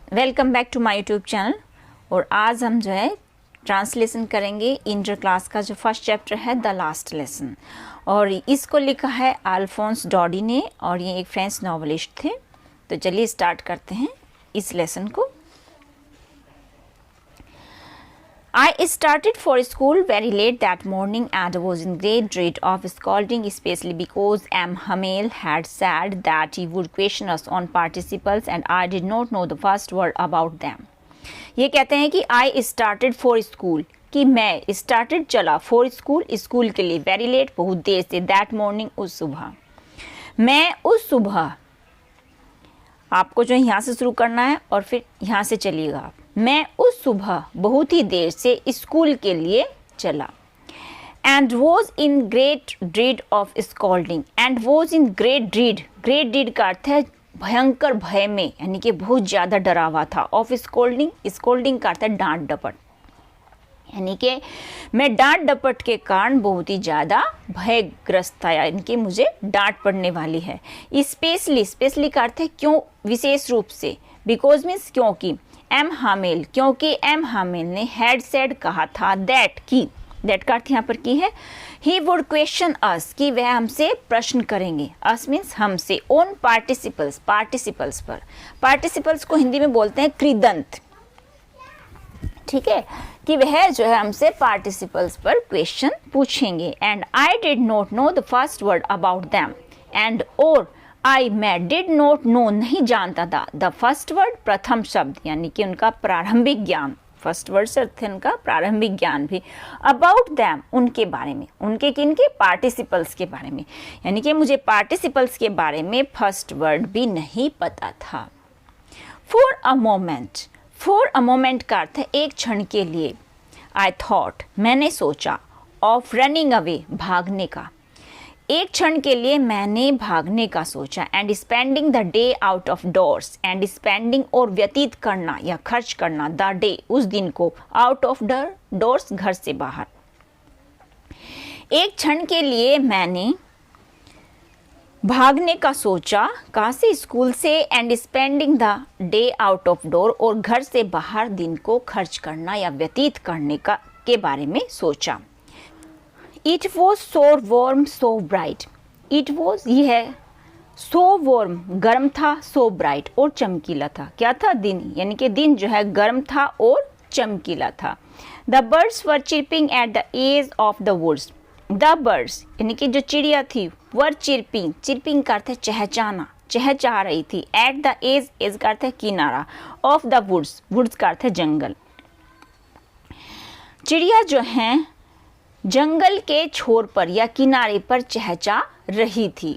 Welcome back to my YouTube channel. और आज हम जो है ट्रांसलेशन करेंगे इंटर क्लास का जो फर्स्ट चैप्टर है द लास्ट लेसन, और इसको लिखा है अल्फोंस डॉडी ने, और ये एक फ्रेंच नॉवलिस्ट थे। तो चलिए स्टार्ट करते हैं इस लेसन को। I started for school very late that morning and was in great dread of scolding, especially because M. Hamel had said that he would question us on participles and I did not know the first word about them. ये कहते हैं कि I started for school, कि मैं started चला for school, school के लिए very late, बहुत देर से, that morning, उस सुबह। मैं उस सुबह, आपको जो यहाँ से शुरू करना है और फिर यहाँ से चलिएगा आप। मैं उस सुबह बहुत ही देर से स्कूल के लिए चला। And was in great dread of scolding. And was in great dread, great dread का अर्थ है भयंकर भय में, यानी कि बहुत ज़्यादा डरा हुआ था। ऑफ स्कॉल्डिंग, स्कॉल्डिंग का अर्थ है डांट डपट, यानी कि मैं डांट डपट के कारण बहुत ही ज़्यादा भयग्रस्त था, यानी कि मुझे डांट पड़ने वाली है। स्पेशली, स्पेशली का अर्थ है क्यों, विशेष रूप से। बिकॉज मीन्स क्योंकि, एम हामेल, क्योंकि एम हामेल ने हैड सेड कहा था, दैट की, दैट का अर्थ यहाँ पर की है, ही वुड क्वेश्चन अस, कि वह हमसे प्रश्न करेंगे। अस मीन्स हमसे, ऑन पार्टिसिपल्स, पार्टिसिपल्स पर। पार्टिसिपल्स को हिंदी में बोलते हैं कृदंत, ठीक है, कि वह जो है हमसे पार्टिसिपल्स पर क्वेश्चन पूछेंगे। And I did not know the first word about them. And और आई, मैं, डिड नॉट नो, नहीं जानता था, द फर्स्ट वर्ड, प्रथम शब्द, यानी कि उनका प्रारंभिक ज्ञान। फर्स्ट वर्ड से अर्थ है उनका प्रारंभिक ज्ञान भी। अबाउट दैम, उनके बारे में, उनके किनके, पार्टिसिपल्स के बारे में, यानी कि मुझे पार्टिसिपल्स के बारे में फर्स्ट वर्ड भी नहीं पता था। For a moment, for a moment का अर्थ है एक क्षण के लिए। आई थॉट, मैंने सोचा, ऑफ रनिंग अवे, भागने का, एक क्षण के लिए मैंने भागने का सोचा। And spending the day out of doors, and spending और व्यतीत करना या खर्च करना, द डे, उस दिन को, आउट ऑफ डोर्स, घर से बाहर। एक क्षण के लिए मैंने भागने का सोचा, कहाँ से, स्कूल से। And spending the day out of door, और घर से बाहर दिन को खर्च करना या व्यतीत करने का के बारे में सोचा। It was so warm so bright, it was, ये है, सो वार्म, गर्म था, सो ब्राइट, और चमकीला था। क्या था, दिन, यानी कि दिन जो है गर्म था और चमकीला था। The birds were chirping at the edge of the woods, the birds, यानी कि जो चिड़िया थी, वर चिरपिंग, चिरपिंग का अर्थ है चहचाना, चहचहा रही थी। एट द एज, एज का अर्थ है किनारा, ऑफ द वुड्स, वुड्स का अर्थ है जंगल। चिड़िया जो हैं जंगल के छोर पर या किनारे पर चहचा रही थी।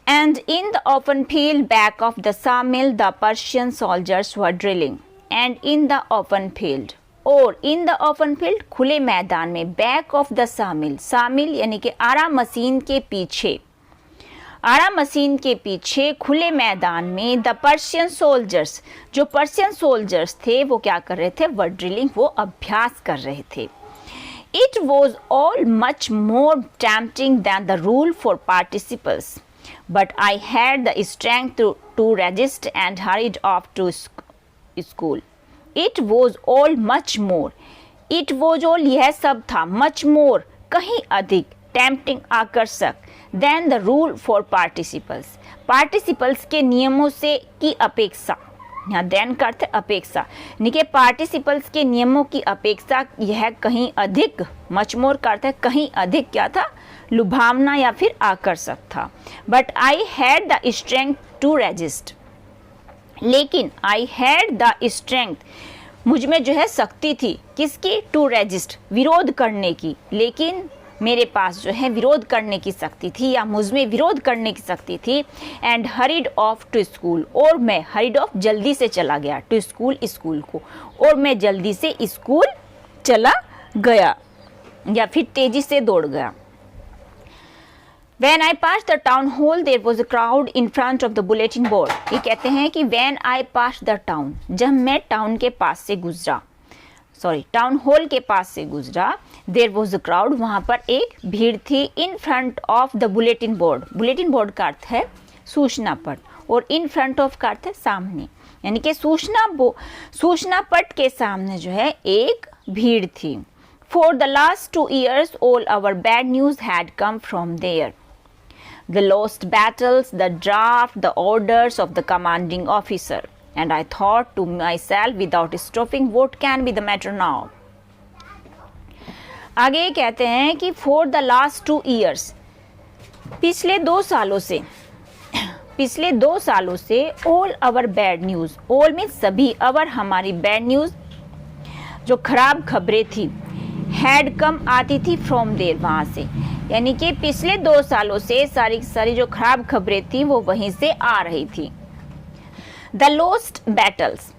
And in the open field back of the sawmill the Persian soldiers were drilling. And in the open field, और इन द ओपन फील्ड, खुले मैदान में, back of the sawmill, sawmill यानी कि आरा मशीन के पीछे, आरा मशीन के पीछे खुले मैदान में, द पर्शियन सोल्जर्स, जो पर्शियन सोल्जर्स थे वो क्या कर रहे थे, वर ड्रिलिंग, वो अभ्यास कर रहे थे। It was all much more tempting than the rule for participles, but I had the strength to resist and hurried off to school. It was all much more. It was all, यह सब था, much more, कहीं अधिक, tempting, आकर्षक, than the rule for participles, participles के नियमों से की अपेक्षा। यहाँ देन का अर्थ है अपेक्षा, यानी कि पार्टिसिपल्स के नियमों की अपेक्षा यह कहीं अधिक, मच मोर का अर्थ है कहीं अधिक, क्या था, लुभावना या फिर आकर्षक था। But I had the strength to resist, लेकिन आई हैड द स्ट्रेंथ, मुझ में जो है शक्ति थी, किसकी, टू रेजिस्ट, विरोध करने की, लेकिन मेरे पास जो है विरोध करने की शक्ति थी या मुझ में विरोध करने की शक्ति थी। And hurried off to school, और मैं, हरीड ऑफ, जल्दी से चला गया, टू स्कूल, स्कूल को, और मैं जल्दी से स्कूल चला गया या फिर तेजी से दौड़ गया। When I passed the town hall, there was a crowd in front of the bulletin board. ये कहते हैं कि when I passed the town, जब मैं टाउन के पास से गुजरा, टाउन हॉल के पास से गुजरा, देयर वॉज अ क्राउड, वहाँ पर एक भीड़ थी, in front of the bulletin board, bulletin board का अर्थ है सूचना पट, और इन फ्रंट ऑफ का अर्थ है सामने, यानी कि सूचना पट के सामने जो है एक भीड़ थी। For the last 2 years, all our bad news had come from there. The lost battles, the draft, the orders of the commanding officer. And I thought to myself without stopping, what can be the matter now? आगे कहते हैं कि for the last 2 years, पिछले 2 सालों से all our bad news, all means सभी, our हमारी bad news जो खराब खबरें थी, had come आती थी from there, वहाँ से, यानी कि पिछले 2 सालों से सारी जो खराब खबरें थी वो वहीं से आ रही थी। द लोस्ट बैटल्स,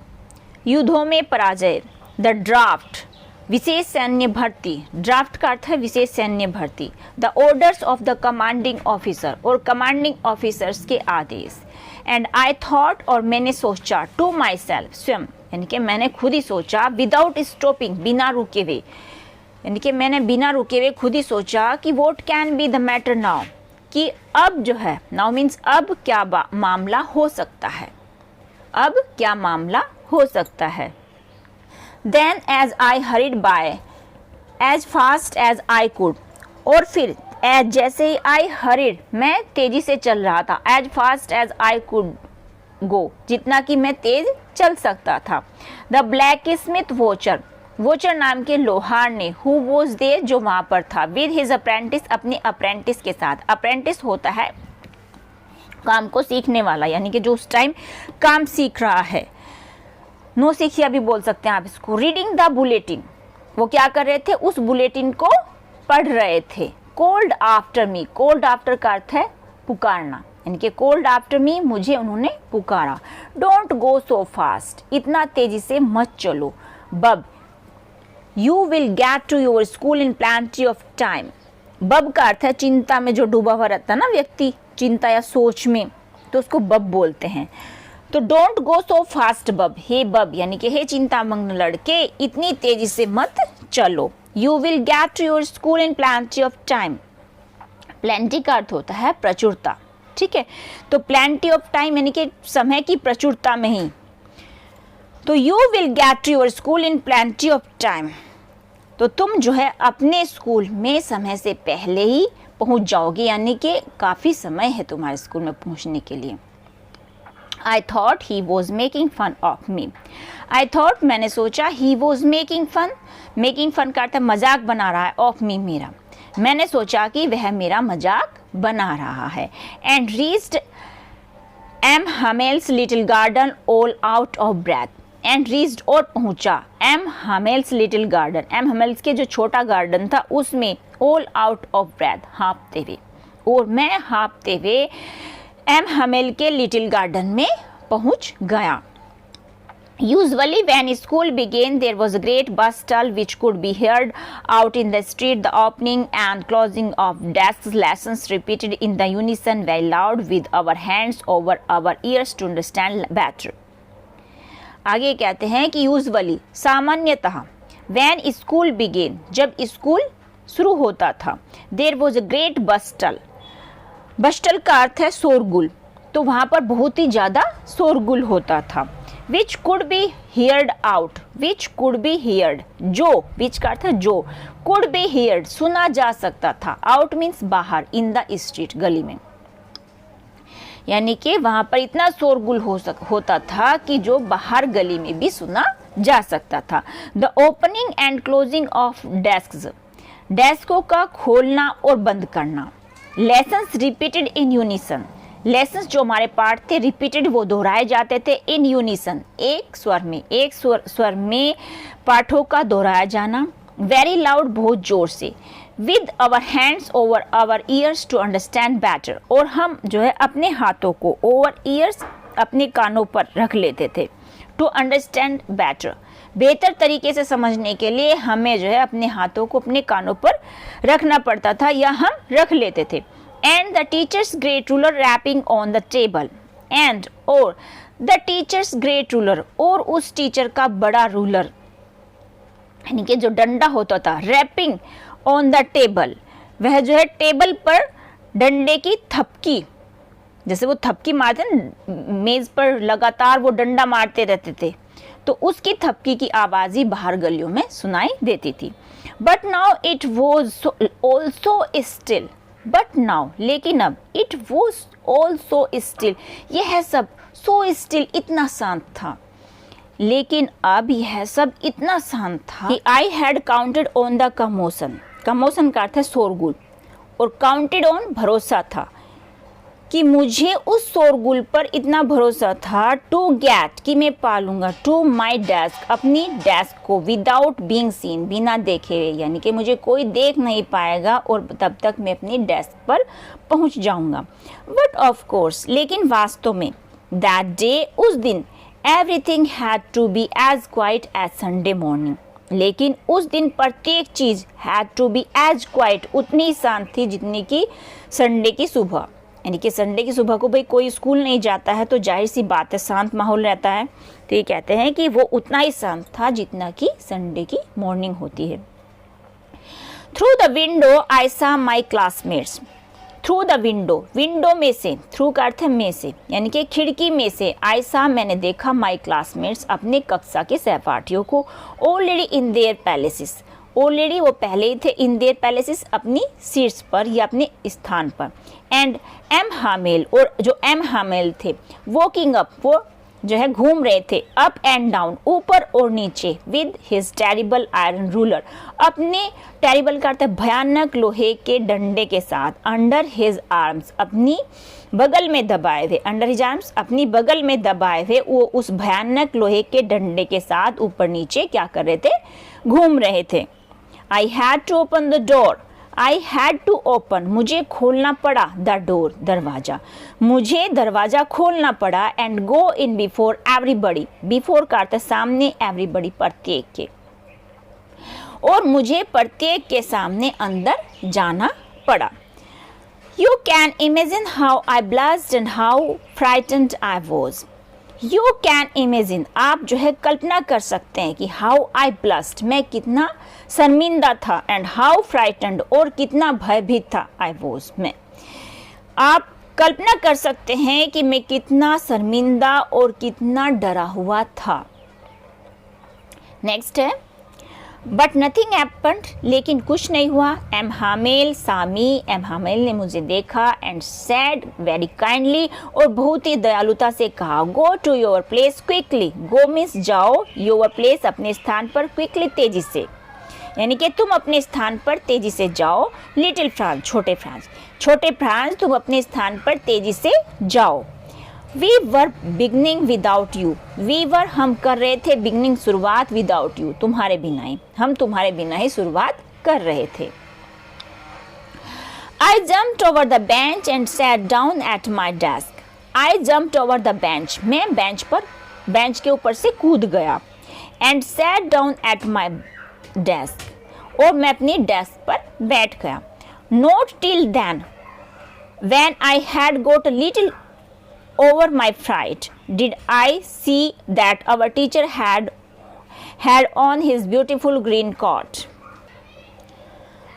युद्धों में पराजय। द ड्राफ्ट, विशेष सैन्य भर्ती, ड्राफ्ट का अर्थ है विशेष सैन्य भर्ती। The orders of the commanding officer, और कमांडिंग ऑफिसर्स के आदेश। एंड आई थॉट, और मैंने सोचा, टू माई सेल्फ, स्वयं, यानी कि मैंने खुद ही सोचा, विदाउट स्टॉपिंग, बिना रुके हुए, यानी कि मैंने बिना रुके हुए खुद ही सोचा कि what can be the matter now, कि अब जो है, नाउ मीन्स अब क्या मामला हो सकता है, अब क्या मामला हो सकता है। Then as I hurried by as fast as I could, और फिर एज जैसे ही आई हरिड, मैं तेजी से चल रहा था, as fast as I could go, जितना कि मैं तेज चल सकता था। द ब्लैक स्मिथ वोचर नाम के लोहार ने, हु वॉज देयर, जो वहां पर था, विद हिज अप्रेंटिस, अपने अप्रेंटिस के साथ। अप्रेंटिस होता है काम को सीखने वाला, यानी कि जो उस टाइम काम सीख रहा है, नो सीखिया भी बोल सकते हैं आप इसको। रीडिंग द बुलेटिन, वो क्या कर रहे थे, उस बुलेटिन को पढ़ रहे थे। Cold after me, cold after का अर्थ है पुकारना, यानी कि कोल्ड आफ्टर मी, मुझे उन्होंने पुकारा। डोंट गो सो फास्ट, इतना तेजी से मत चलो। Bub, you will get to your school in plenty of time. Bub का अर्थ है चिंता में जो डूबा हुआ रहता है ना व्यक्ति, चिंता या सोच में, तो उसको बब बोलते हैं। तो डोंट गो सो फास्ट बब, हे बब, यानी कि हे चिंतामग्न लड़के, इतनी तेजी से मत चलो। You will get to your school in plenty of time. Plenty का अर्थ होता है प्रचुरता, ठीक है, तो प्लेंटी ऑफ टाइम यानी कि समय की प्रचुरता में ही। तो you will get to your school in plenty of time, तो तुम जो है अपने स्कूल में समय से पहले ही पहुंच जाओगे, यानी कि काफ़ी समय है तुम्हारे स्कूल में पहुंचने के लिए। I thought he was making fun of me. I thought, मैंने सोचा, he was making fun, making fun का अर्थ है मजाक बना रहा है, of me, मेरा। मैंने सोचा कि वह मेरा मजाक बना रहा है। And reached M. Hamel's little garden all out of breath. And reached, और पहुंचा, M. Hamel's little garden, M. Hamel's के जो छोटा गार्डन था उसमें, all out of breath, हाँफते हुए, और मैं हाँफते हुए एम हमेल के लिटिल गार्डन में पहुंच गया। Usually when school began there was a great bustle which could be heard out in the street, the opening and closing of desks, lessons repeated in the unison very loud with our hands over our ears to understand better. आगे कहते हैं कि usually, सामान्यतः, when school began, जब school शुरू होता था, there was a great bustle, बस्टल का अर्थ है शोरगुल, तो वहाँ पर बहुत ही ज़्यादा शोरगुल होता था। Which could be heard out, which could be heard, जो, विच का अर्थ है जो, कुड बी हियर्ड, सुना जा सकता था, आउट मीन्स बाहर, इन द स्ट्रीट, गली में, यानी कि वहाँ पर इतना शोरगुल होता था कि जो बाहर गली में भी सुना जा सकता था। The opening and closing of desks, डेस्कों का खोलना और बंद करना। Lessons repeated in unison, lessons जो हमारे पाठ थे रिपीटेड, वो दोहराए जाते थे, इन यूनिसन, एक स्वर में, एक स्वर में पाठों का दोहराया जाना। वेरी लाउड, बहुत जोर से। With our hands over our ears to understand better, और हम जो है अपने हाथों को ओवर ईयर्स, अपने कानों पर रख लेते थे, टू अंडरस्टैंड बेटर, बेहतर तरीके से समझने के लिए हमें जो है अपने हाथों को अपने कानों पर रखना पड़ता था या हम रख लेते थे। And the teacher's great ruler rapping on the table, and, और, द टीचर्स ग्रेट रूलर, और उस टीचर का बड़ा रूलर, यानी कि जो डंडा होता था, रैपिंग ऑन द टेबल, वह जो है टेबल पर डंडे की थपकी जैसे वो थपकी मारते ना, मेज पर लगातार वो डंडा मारते रहते थे, तो उसकी थपकी की आवाज़ ही बाहर गलियों में सुनाई देती थी। But now it was also still, but now लेकिन अब, इट वॉज ऑल्सो स्टिल, यह सब सो स्टिल इतना शांत था, लेकिन अब यह सब इतना शांत था कि I had counted on the commotion, commotion का अर्थ है शोरगुल, और काउंटेड ऑन भरोसा था कि मुझे उस शोरगुल पर इतना भरोसा था, टू गेट कि मैं पालूंगा, टू माई डेस्क अपनी डेस्क को, विदाउट बीइंग सीन बिना देखे हुए, यानी कि मुझे कोई देख नहीं पाएगा और तब तक मैं अपनी डेस्क पर पहुंच जाऊंगा। बट ऑफ कोर्स, लेकिन वास्तव में, दैट डे उस दिन, everything had to be as quiet as Sunday morning, लेकिन उस दिन प्रत्येक चीज had to be as quiet, उतनी शांत थी जितनी कि संडे की सुबह, यानी कि संडे की सुबह को भाई कोई स्कूल नहीं जाता है तो जाहिर सी बात है शांत माहौल रहता है, तो ये कहते हैं कि वो उतना ही शांत था जितना कि संडे की मॉर्निंग होती है। थ्रू द विंडो आई सा my classmates, through the window, window में से, थ्रू का अर्थ है में से, यानी कि खिड़की में से, आई सा मैंने देखा, माई क्लासमेट्स अपने कक्षा के सहपाठियों को, already in their palaces, already वो पहले ही थे, इन देयर पैलेसेस अपनी सीट्स पर या अपने स्थान पर, एंड एम हामेल, और जो एम हामेल थे, वॉकिंग अप, वो जो है घूम रहे थे, अप एंड डाउन, ऊपर और नीचे, with his terrible iron ruler, अपने टेरिबल का अर्थ है भयानक लोहे के डंडे के साथ, अंडर हिज आर्म्स अपनी बगल में दबाए हुए, अंडर हिज आर्म्स अपनी बगल में दबाए हुए, वो उस भयानक लोहे के डंडे के साथ ऊपर नीचे क्या कर रहे थे, घूम रहे थे। I had to open the door, I had to open, मुझे खोलना पड़ा, द डोर, दरवाजा, मुझे दरवाजा खोलना पड़ा, and go in before everybody, before का अर्थ सामने, एवरीबडी प्रत्येक के, और मुझे प्रत्येक के सामने अंदर जाना पड़ा। You can imagine how I blessed and how frightened I was, you can imagine, आप जो है कल्पना कर सकते हैं कि हाउ आई ब्लस्ड, मैं कितना शर्मिंदा था, एंड हाउ फ्राइटेंड, और कितना भयभीत था, आई वॉज, मैं, आप कल्पना कर सकते हैं कि मैं कितना शर्मिंदा और कितना डरा हुआ था। नेक्स्ट है, बट नथिंग हैपेंड, लेकिन कुछ नहीं हुआ, एम हामेल सामी, एम हामेल ने मुझे देखा, एंड सेड वेरी काइंडली, और बहुत ही दयालुता से कहा, go to your place quickly, go means जाओ, योर प्लेस अपने स्थान पर, क्विकली तेजी से, यानी कि तुम अपने स्थान पर तेजी से जाओ, लिटिल फ्रांस छोटे फ्रांस, छोटे फ्रांस तुम अपने स्थान पर तेजी से जाओ। We were beginning without you, we were हम कर रहे थे, बिगनिंग शुरुआत, विदाउट यू तुम्हारे बिना ही, हम तुम्हारे बिना ही शुरुआत कर रहे थे। I jumped over the bench and sat down at my desk, I jumped over the bench, मैं बेंच पर, बेंच के ऊपर से कूद गया, and sat down at my desk, और मैं अपनी डेस्क पर बैठ गया। Not till then when I had got little over my fright did I see that our teacher had on his beautiful green coat.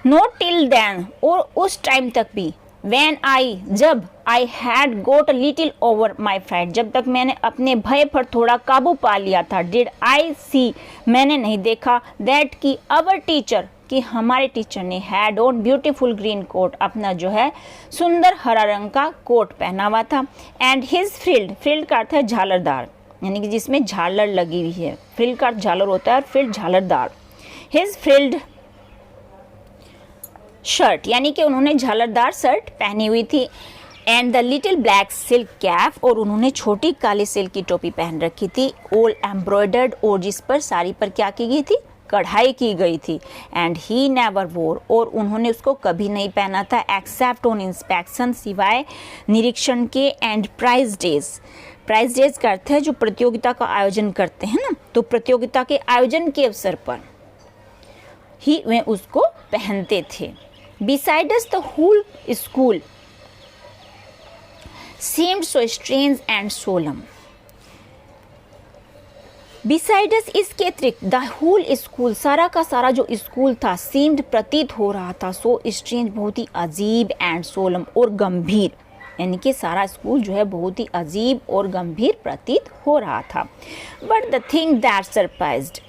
Not till then, और उस time तक भी, when I, जब, I had got a little over my fright, जब तक मैंने अपने भय पर थोड़ा काबू पा लिया था, did I see, मैंने नहीं देखा, that कि our teacher, कि हमारे टीचर ने had on beautiful green coat, अपना जो है सुंदर हरा रंग का कोट पहना हुआ था, एंड हिज फ्रिल्ड, फ्रिल्ड का अर्थ है झालरदार, यानी कि जिसमें झालर लगी हुई है, फ्रिल्ड का अर्थ झालर होता है और फ्रिल्ड झालरदार, हिज फ्रिल्ड शर्ट, यानी कि उन्होंने झालरदार शर्ट पहनी हुई थी, and the little black silk cap, और उन्होंने छोटी काली सिल्क की टोपी पहन रखी थी, ऑल एम्ब्रॉयडर्ड, और जिस पर साड़ी पर क्या की गई थी, कढ़ाई की गई थी, एंड ही नेवर वोर, और उन्होंने उसको कभी नहीं पहना था, एक्सेप्ट ऑन इंस्पेक्शन, सिवाय निरीक्षण के, and prize days, prize days का अर्थ है जो प्रतियोगिता का आयोजन करते हैं ना, तो प्रतियोगिता के आयोजन के अवसर पर ही वे उसको पहनते थे। Besides the whole school seemed so strange and solemn. Besides, इसके अतिरिक्त, द होल स्कूल, सारा का सारा जो स्कूल था, सीम्ड प्रतीत हो रहा था, सो स्ट्रेंज बहुत ही अजीब, एंड सोलम और गंभीर, यानी कि सारा स्कूल जो है बहुत ही अजीब और गंभीर प्रतीत हो रहा था। But the thing that surprised,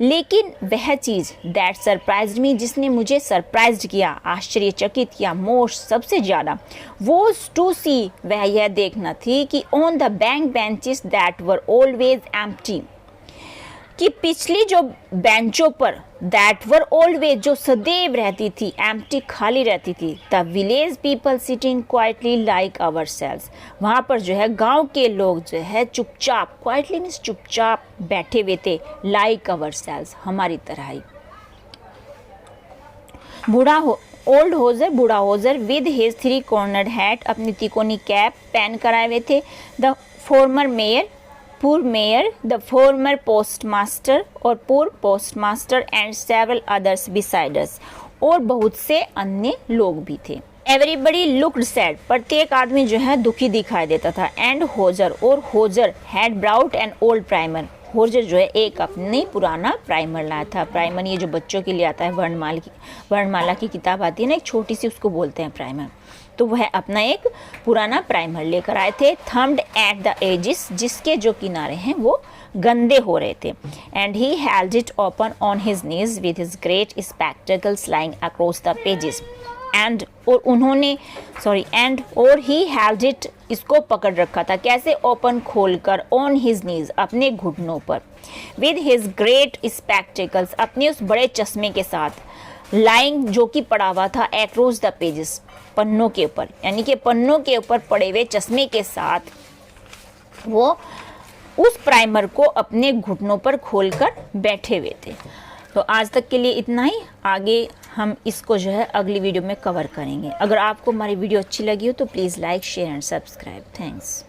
लेकिन वह चीज़ दैट सरप्राइज्ड मी, जिसने मुझे सरप्राइज्ड किया, आश्चर्यचकित किया मोस्ट सबसे ज़्यादा, वो टू सी, वह यह देखना थी कि on the bank benches that were always empty, कि पिछली जो बेंचों पर दैट वर ऑलवेज, जो सदैव रहती थी, एम्प्टी, खाली रहती थी, the village people sitting quietly like ourselves, वहाँ पर जो है गांव के लोग जो है चुपचाप, क्वाइटली मीन्स चुपचाप बैठे हुए थे, लाइक आवर सेल्स, हमारी तरह ही। ओल्ड होजर, बूढ़ा hosier with his 3 cornered hat, अपनी तिकोनी कैप पहन कर आए हुए थे। द फॉर्मर मेयर, पूर्व मेयर, द फॉर्मर पोस्टमास्टर, और पूर्व पोस्टमास्टर, एंड सेवरल अदर्स बिसाइडर्स, और बहुत से अन्य लोग भी थे। एवरीबडी लुक्ड सैड, प्रत्येक आदमी जो है दुखी दिखाई देता था। एंड होजर, और hosier had brought an old primer, hosier जो है एक अपनी पुराना प्राइमर लाया था। प्राइमर ये जो बच्चों के लिए आता है, वर्णमाला की किताब आती है ना, एक छोटी सी, उसको बोलते हैं प्राइमर। तो वह अपना एक पुराना प्राइमर लेकर आए थे। थम्ड एट द एजिस, जिसके जो किनारे हैं वो गंदे हो रहे थे। And he held it open on his knees with his great spectacles lying across the pages. And, और उन्होंने और ही हेल्ड इट, इसको पकड़ रखा था, कैसे, ओपन खोलकर, ऑन हिज नीज, अपने घुटनों पर, विद हिज ग्रेट स्पेक्टेकल्स, अपने उस बड़े चश्मे के साथ, लाइंग, जो कि पड़ा हुआ था, अक्रॉस द पेजेस, पन्नों के ऊपर, यानी कि पन्नों के ऊपर पड़े हुए चश्मे के साथ वो उस प्राइमर को अपने घुटनों पर खोलकर बैठे हुए थे। तो आज तक के लिए इतना ही, आगे हम इसको जो है अगली वीडियो में कवर करेंगे। अगर आपको हमारी वीडियो अच्छी लगी हो तो please like, share and subscribe. Thanks.